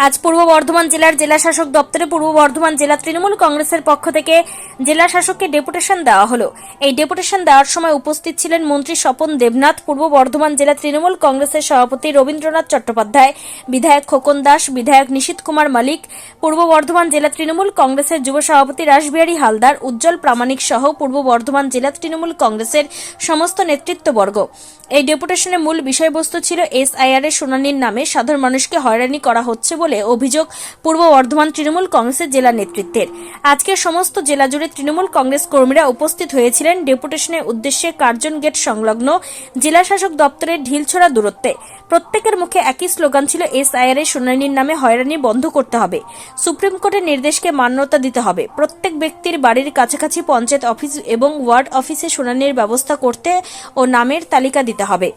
আজ পূর্ব বর্ধমান জেলার জেলাশাসক দপ্তরে পূর্ব বর্ধমান জেলা তৃণমূল কংগ্রেসের পক্ষ থেকে জেলাশাসককে ডেপুটেশন দেওয়া হলো। এই ডেপুটেশন দেওয়ার সময় উপস্থিত ছিলেন মন্ত্রী স্বপন দেবনাথ, পূর্ব বর্ধমান জেলা তৃণমূল কংগ্রেসের সভাপতি রবীন্দ্রনাথ চট্টোপাধ্যায়, বিধায়ক খোকন দাস, বিধায়ক নিশীথ কুমার মালিক, পূর্ব বর্ধমান জেলা তৃণমূল কংগ্রেসের যুব সভাপতি রাসবিহারী হালদার, উজ্জ্বল প্রামাণিক সহ পূর্ব বর্ধমান জেলা তৃণমূল কংগ্রেসের সমস্ত নেতৃত্ববর্গ। এই ডেপুটেশনের মূল বিষয়বস্তু ছিল এসআইআর এর শুনানির নামে সাধারণ মানুষকে হয়রানি করা হচ্ছে বলে অভিযোগ পূর্ব বর্ধমান তৃণমূল কংগ্রেসের জেলা নেতৃত্বের। আজকে সমস্ত জেলা জুড়ে তৃণমূল কংগ্রেস কর্মীরা উপস্থিত হয়েছিলেন ডেপুটেশনের উদ্দেশ্যে কার্জন গেট সংলগ্ন জেলাশাসক দপ্তরের ঢিলছোড়া দূরত্বে। প্রত্যেকের মুখে একই স্লোগান ছিল এসআইআর এর শুনানির নামে হয়রানি বন্ধ করতে হবে, সুপ্রিম কোর্টের নির্দেশকে মান্যতা দিতে হবে, প্রত্যেক ব্যক্তির বাড়ির কাছাকাছি পঞ্চায়েত অফিস এবং ওয়ার্ড অফিসে শুনানির ব্যবস্থা করতে ও নামের তালিকা দিতে হবে।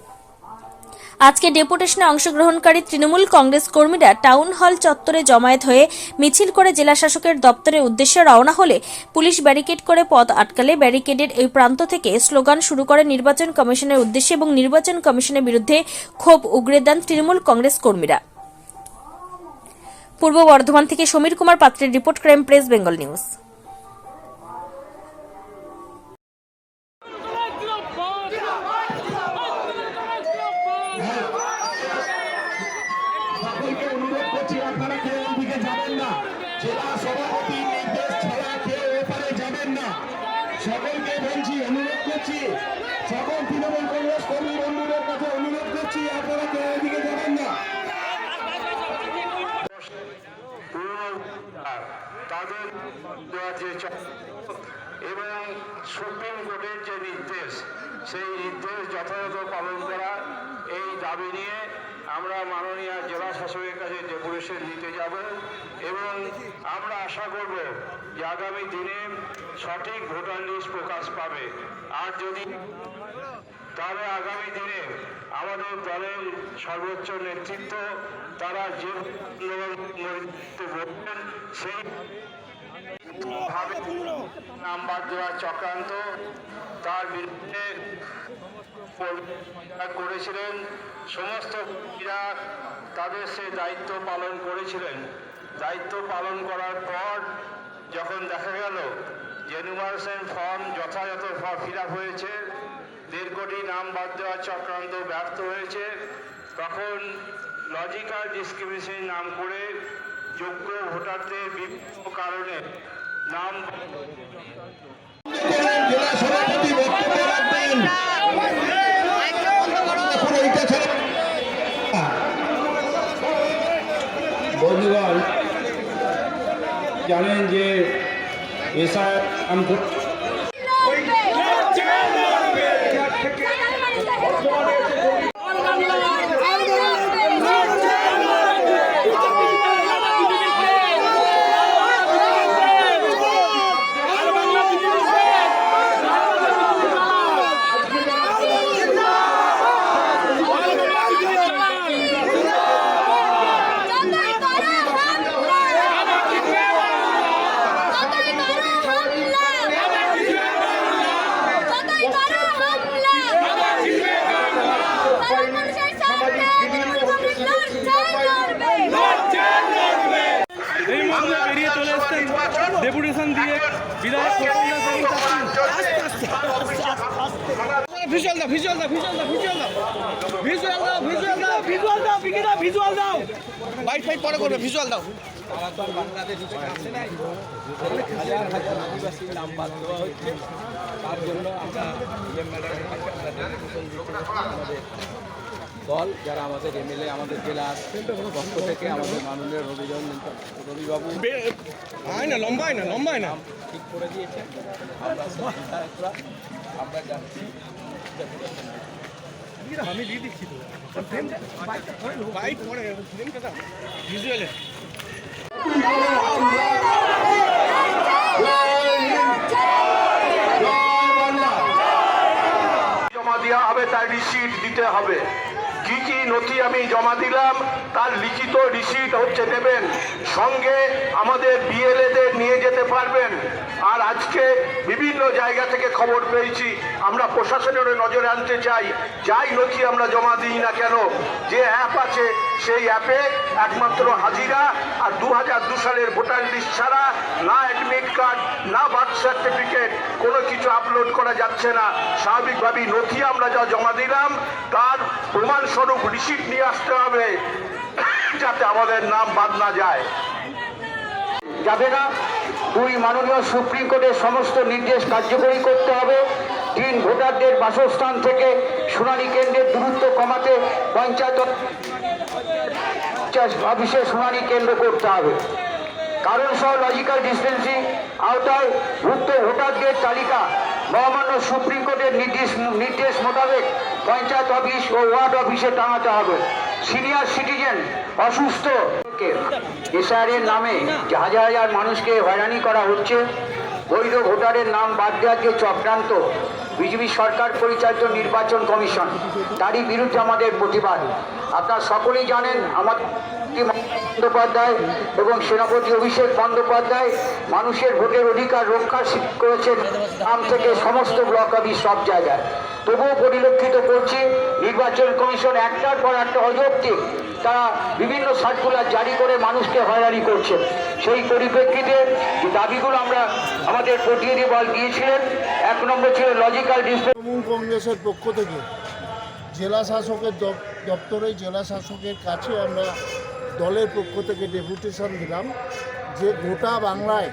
আজকে ডেপুটেশনে অংশগ্রহণকারী তৃণমূল কংগ্রেস কর্মীরা টাউন হল চত্বরে জমায়েত হয়ে মিছিল করে জেলাশাসকের দপ্তরের উদ্দেশ্যে রওনা হলে পুলিশ ব্যারিকেড করে পথ আটকালে ব্যারিকেডের এই প্রান্ত থেকে স্লোগান শুরু করে নির্বাচন কমিশনের উদ্দেশ্যে এবং নির্বাচন কমিশনের বিরুদ্ধে ক্ষোভ উগরে দেন তৃণমূল কংগ্রেস কর্মীরা। পূর্ব বর্ধমান থেকে সমীর কুমার পাত্রের report, crime press Bengal news. সকলকে অনুরোধ করছি আপনারা কেউ ওদিকে যাবেন না। জেলা সভাপতির নির্দেশ ছাড়া কেউ ওপারে যাবেন না। সকলকে বলছি, অনুরোধ করছি, সকল তৃণমূল কংগ্রেস কর্মী বন্ধুদের কাছে অনুরোধ করছি আপনারা কেউ ওদিকে যাবেন না। তাদের এবং সুপ্রিম কোর্টের যে নির্দেশ, সেই নির্দেশ যথাযথ পালন করা, এই দাবি নিয়ে আমরা মাননীয় জেলা শাসকের কাছে ডেপুটেশন দিতে যাব এবং আমরা আশা করব যে আগামী দিনে সঠিক ভোটার লিস্ট প্রকাশ পাবে। আর যদি তাহলে আগামী দিনে আমাদের দলের সর্বোচ্চ নেতৃত্ব তারা যে বলবেন সেই নাম্বার দেওয়ার চক্রান্ত তার বিরুদ্ধে করেছিলেন। সমস্ত কর্মীরা তাদের সে দায়িত্ব পালন করেছিলেন। দায়িত্ব পালন করার পর যখন দেখা গেল যে এনুমারেশন ফর্ম যথাযথ ফিল আপ হয়েছে, 1.5 কোটি নাম বাদ দেওয়ার চক্রান্ত ব্যর্থ হয়েছে, তখন লজিক্যাল ডিসক্রিমিনেশন নাম করে যোগ্য ভোটারদের বিভিন্ন কারণে নাম বন্ধুগণ জানেন যে এসআইআর ডেপুটেশন দিয়ে বিধায়ক ভিজুয়াল দাও, ভিজুয়াল দাও, ভিজুয়াল দাও, ভিজুয়াল দাও, ভিজুয়াল দাও, ভিজুয়াল দাও, ভিজুয়াল দাও, বিকিদা ভিজুয়াল দাও, বাইট ফাইট পরে করবে, ভিজুয়াল দাও। বাংলাদেশ আসে নাই, হাজার হাজার আদিবাসীর নাম বাদ দেওয়া হচ্ছে, তার জন্য আমরা দল যারা আমাদের এমএলএ আমাদের জেলা পক্ষ থেকে আমাদের মাননীয় রবিবাবু না লম্বায় না লম্বায় না ঠিক করে দিয়েছেন। আমরা বিধায়করা আমরা যাচ্ছি, আমি দিয়ে দিচ্ছি তো বাইক পরে ভিজুয়ালে জমা দেওয়া হবে, তার রিসিট দিতে হবে। কি কি নথি আমি জমা দিলাম তার লিখিত রিসিট হচ্ছে নেবেন, সঙ্গে আমাদের বিএলএদের নিয়ে যেতে পারবেন। আর আজকে বিভিন্ন জায়গা থেকে খবর পেয়েছি, আমরা প্রশাসনের নজরে আনতে চাই, যাই নথি আমরা জমা দিই না কেন, যে অ্যাপ আছে সেই অ্যাপে একমাত্র হাজিরা আর 2002 সালের ভোটার লিস্ট ছাড়া না অ্যাডমিট কার্ড না বার্থ সার্টিফিকেট কোনো কিছু আপলোড করা যাচ্ছে না। স্বাভাবিকভাবেই নথি আমরা যা জমা দিলাম তার প্রমাণস্বরূপ রিসিট নিয়ে আসতে হবে, যাতে আমাদের নাম বাদ না যায়। যাবে না। 2, মাননীয় সুপ্রিম কোর্টের সমস্ত নির্দেশ কার্যকরী করতে হবে। 3, ভোটারদের বাসস্থান থেকে শুনানি কেন্দ্রের দূরত্ব কমাতে পঞ্চায়েত অফিসে শুনানি কেন্দ্র করতে হবে। কারণ সহ লজিক্যাল ডিস্টেন্সিং আওতায় ভুক্ত ভোটারদের তালিকা মহামান্য সুপ্রিম কোর্টের নির্দেশ মোতাবেক পঞ্চায়েত অফিস ও ওয়ার্ড অফিসে টাঙাতে হবে। সিনিয়র সিটিজেন, অসুস্থ এসআইআরের নামে যে হাজার হাজার মানুষকে হয়রানি করা হচ্ছে, বৈধ ভোটারের নাম বাদ দেওয়ার যে চক্রান্ত বিজেপি সরকার পরিচালিত নির্বাচন কমিশন, তারই বিরুদ্ধে আমাদের প্রতিবাদ। আপনারা সকলেই জানেন আমাদের বন্দ্যোপাধ্যায় এবং সেনাপতি অভিষেক বন্দ্যোপাধ্যায় মানুষের ভোটের অধিকার রক্ষা করেছেন গ্রাম থেকে সমস্ত ব্লক অফিস সব জায়গায়। তবুও পরিলক্ষিত করছি নির্বাচন কমিশন একটার পর একটা অযৌক্তিক তারা বিভিন্ন সার্কুলার জারি করে মানুষকে হয়রানি করছে। সেই পরিপ্রেক্ষিতে যে দাবিগুলো আমরা আমাদের প্রতিনিধি দল দিয়েছিলেন, 1 নম্বর ছিল লজিক্যাল ডিসপ্লে। তৃণমূল কংগ্রেসের পক্ষ থেকে জেলা শাসকের দপ্তরে জেলা শাসকের কাছে আমরা দলের পক্ষ থেকে ডেপুটেশন দিলাম যে গোটা বাংলায়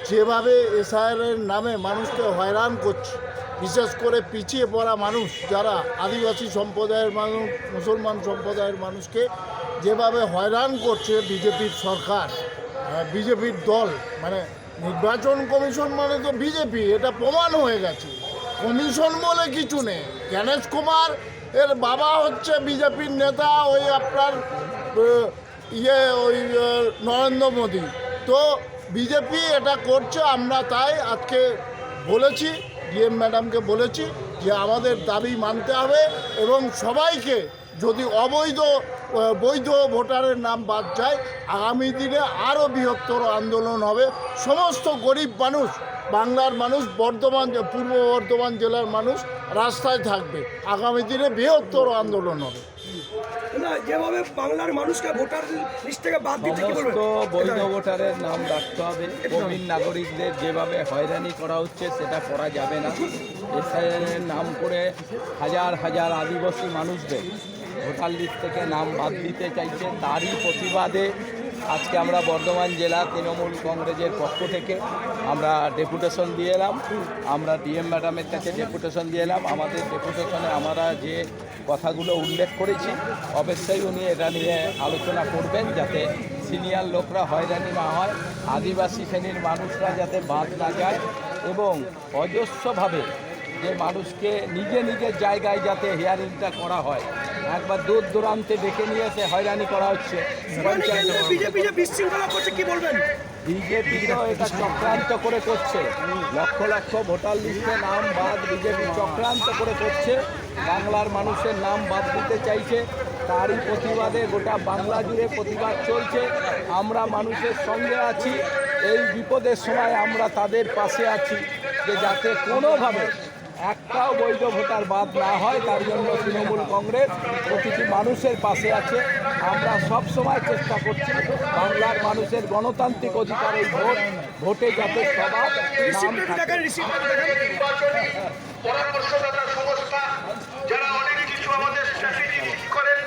যেভাবে এসআইআরের নামে মানুষকে হয়রান করছে, বিশেষ করে পিছিয়ে পড়া মানুষ যারা আদিবাসী সম্প্রদায়ের মানুষ, মুসলমান সম্প্রদায়ের মানুষকে যেভাবে হয়রান করছে বিজেপির সরকার, বিজেপির দল, মানে নির্বাচন কমিশন মানে তো বিজেপি, এটা প্রমাণ হয়ে গেছে। কমিশন বলে কিছু নেই। গণেশ কুমার এর বাবা হচ্ছে বিজেপির নেতা, ওই আপনার নরেন্দ্র মোদী। তো বিজেপি এটা করছে। আমরা তাই আজকে বলেছি, ডিএম ম্যাডামকে বলেছি যে আমাদের দাবি মানতে হবে এবং সবাইকে যদি বৈধ ভোটারের নাম বাদ যায়, আগামী দিনে আরও বৃহত্তর আন্দোলন হবে। সমস্ত গরিব মানুষ, বাংলার মানুষ, পূর্ব বর্ধমান জেলার মানুষ রাস্তায় থাকবে। আগামী দিনে বৃহত্তর আন্দোলন হবে। না, যেভাবে বাংলার মানুষকে ভোটার লিস্ট থেকে বাদ দিতে কি বলবেন? বৈধ ভোটারের নাম রাখতে হবে। প্রবীণ নাগরিকদের যেভাবে হয়রানি করা হচ্ছে সেটা করা যাবে না। এসআইআরের নাম করে হাজার হাজার আদিবাসী মানুষদের ভোটার লিস্ট থেকে নাম বাদ দিতে চাইছে, তারই প্রতিবাদে আজকে আমরা বর্ধমান জেলা তৃণমূল কংগ্রেসের পক্ষ থেকে আমরা ডেপুটেশন দিয়ে এলাম। আমরা ডিএম ম্যাডামের কাছে ডেপুটেশন দিয়ে এলাম। আমাদের ডেপুটেশনে আমরা যে কথাগুলো উল্লেখ করেছি অবশ্যই উনি এটা নিয়ে আলোচনা করবেন, যাতে সিনিয়র লোকরা হয়রানি না হয়, আদিবাসী শ্রেণীর মানুষরা যাতে বাদ না যায় এবং অজস্রভাবে যে মানুষকে নিজের জায়গায় যাতে হিয়ারিংটা করা হয়। একবার দূর দূরান্তে ডেকে নিয়ে এসে হয়রানি করা হচ্ছে। বিজেপি যে বিশৃঙ্খলা করছে কি বলবেন? বিজেপিও এটা চক্রান্ত করে করছে, লক্ষ লক্ষ ভোটার লিস্টে নাম বাদ বিজেপি চক্রান্ত করে করছে, বাংলার মানুষের নাম বাদ দিতে চাইছে। তারই প্রতিবাদে গোটা বাংলা জুড়ে প্রতিবাদ চলছে। আমরা মানুষের সঙ্গে আছি, এই বিপদের সময় আমরা তাদের পাশে আছি, যে যাতে কোনোভাবে একটাও বৈধ ভোটার বাদ না হয়, তার জন্য তৃণমূল কংগ্রেস প্রতিটি মানুষের পাশে আছে। আমরা সব সময় চেষ্টা করছি বাংলার মানুষের গণতান্ত্রিক অধিকার এই ভোটে যাতে সবার পরামর্শদাতা সংস্থা যারা অনেক কিছু আমাদের স্ট্র্যাটেজি ঠিক করেন,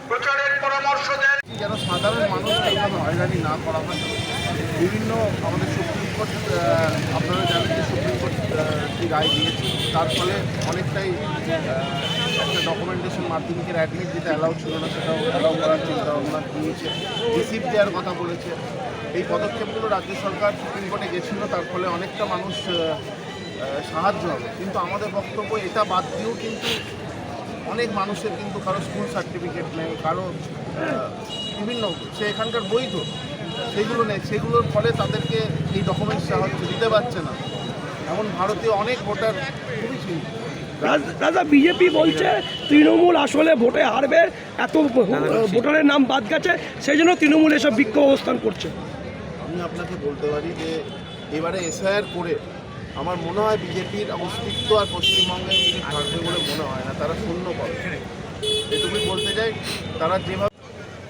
প্রচারের পরামর্শ দেন, যেন সাধারণ মানুষকে এইভাবে হয়রানি না করা হয়। বিভিন্ন আমাদের সুপ্রিম কোর্ট, আপনারা জানেন যে সুপ্রিম কোর্ট যে রায় দিয়েছে, তার ফলে অনেকটাই একটা ডকুমেন্টেশন মাধ্যমিকের অ্যাডমিট দিতে অ্যালাউ ছিল না, সেটাও অ্যালাউ করার চিন্তা ভাবনা নিয়েছে। রিসিপ্ট দেওয়ার কথা বলেছে। এই পদক্ষেপগুলো রাজ্য সরকার সুপ্রিম কোর্টে গেছিলো, তার ফলে অনেকটা মানুষ সাহায্য হবে। কিন্তু আমাদের বক্তব্য এটা বাদ দিয়েও কিন্তু অনেক মানুষের কিন্তু কারো স্কুল সার্টিফিকেট নেই, কারো বিভিন্ন সে এখানকার বৈধ সেগুলো নেই, সেগুলোর ফলে তাদেরকে এই ডকুমেন্টস সাহায্য দিতে পারছে না। এমন ভারতীয় অনেক ভোটার খুবই চিন্তিত। দাদা বিজেপি বলছে তৃণমূল আসলে ভোটে হারবে, এত ভোটারের নাম বাদ গেছে, সেই জন্য তৃণমূল এসব বিক্ষোভ অবস্থান করছে। আমি আপনাকে বলতে পারি যে এবারে এসআইআর করে আমার মনে হয় বিজেপির অস্তিত্ব আর পশ্চিমবঙ্গে থাকবে বলে মনে হয় না, তারা শূন্য পাবে। এটুকুই বলতে চাই, তারা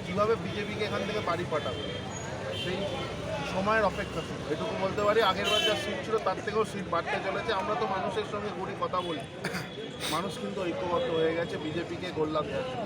কীভাবে বিজেপিকে এখান থেকে বাড়ি পাঠাবে সেই সময়ের অপেক্ষা ছিল, এটুকু বলতে পারি। আগেরবার যা সিট ছিল তার থেকেও সিট বাড়তে চলেছে। আমরা তো মানুষের সঙ্গে ঘুরি কথা বলি, মানুষ কিন্তু ঐক্যবদ্ধ হয়ে গেছে, বিজেপিকে গোল্লা দেওয়ার জন্য।